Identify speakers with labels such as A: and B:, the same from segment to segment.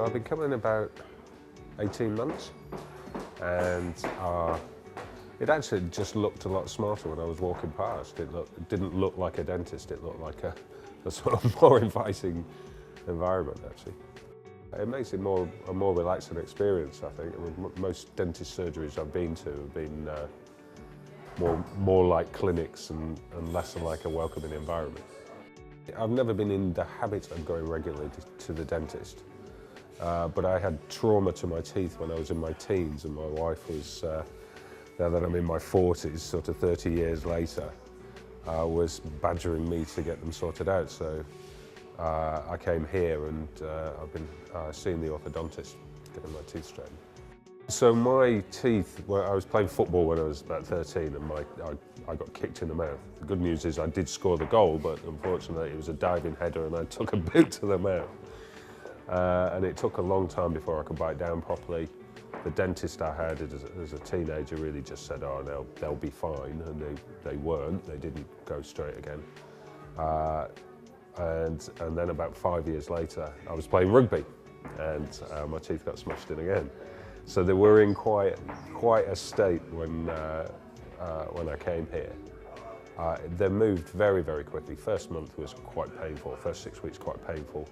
A: I've been coming about 18 months, and it actually just looked a lot smarter when I was walking past. It didn't look like a dentist, it looked like a sort of more inviting environment, actually. It makes it a more relaxing experience, I think. I mean, most dentist surgeries I've been to have been more like clinics and less like a welcoming environment. I've never been in the habit of going regularly to the dentist, but I had trauma to my teeth when I was in my teens, and my wife was, now that I'm in my 40s, sort of 30 years later, was badgering me to get them sorted out. So I came here, and I've been seeing the orthodontist, getting my teeth straightened. So my teeth, well, I was playing football when I was about 13, and I got kicked in the mouth. The good news is I did score the goal, but unfortunately it was a diving header and I took a boot to the mouth. And it took a long time before I could bite down properly. The dentist I had as a teenager really just said, oh, they'll be fine, and they weren't. They didn't go straight again. And then about 5 years later, I was playing rugby, and my teeth got smashed in again. So they were in quite a state when I came here. They moved very, very quickly. First month was quite painful, first 6 weeks quite painful.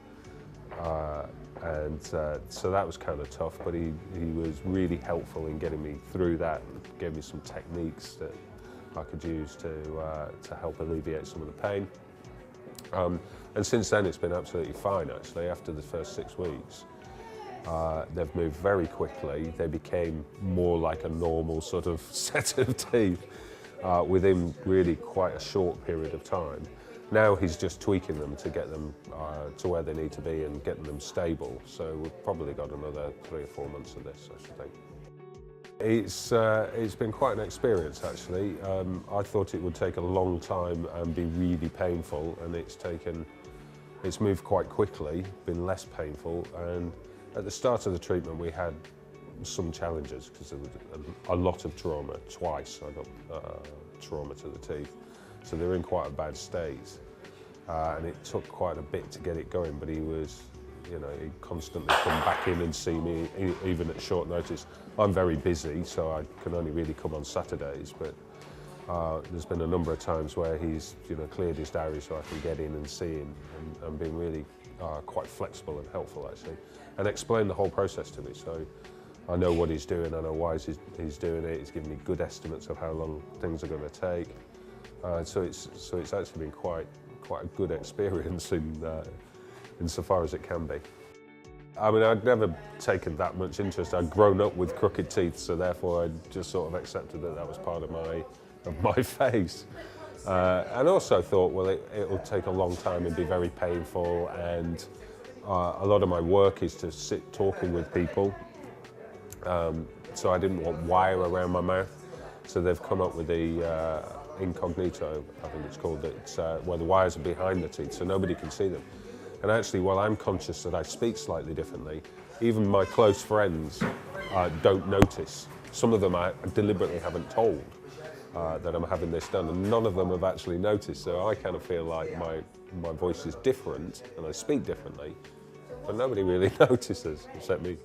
A: So that was kind of tough, but he was really helpful in getting me through that, and gave me some techniques that I could use to help alleviate some of the pain. And since then it's been absolutely fine, actually. After the first 6 weeks, they've moved very quickly. They became more like a normal sort of set of teeth within really quite a short period of time. Now he's just tweaking them to get them to where they need to be and getting them stable. So we've probably got another 3 or 4 months of this, I should think. It's been quite an experience, actually. I thought it would take a long time and be really painful, and it's moved quite quickly, been less painful. And at the start of the treatment we had some challenges because there was a lot of trauma. Twice I got trauma to the teeth, so they were in quite a bad state, and it took quite a bit to get it going. But he was, he'd constantly come back in and see me, even at short notice. I'm very busy, so I can only really come on Saturdays, but there's been a number of times where he's cleared his diary so I can get in and see him, and been really quite flexible and helpful, actually, and explain the whole process to me. So I know what he's doing, I know why he's doing it. He's giving me good estimates of how long things are going to take. So it's actually been quite a good experience insofar as it can be. I mean, I'd never taken that much interest. I'd grown up with crooked teeth, so therefore I just sort of accepted that was part of my face. And also thought, well, it'll take a long time and be very painful, and a lot of my work is to sit talking with people. So I didn't want wire around my mouth. So they've come up with the incognito, I think it's called, where the wires are behind the teeth, so nobody can see them. And actually, while I'm conscious that I speak slightly differently, even my close friends don't notice. Some of them I deliberately haven't told that I'm having this done, and none of them have actually noticed. So I kind of feel like my voice is different and I speak differently, but nobody really notices except me.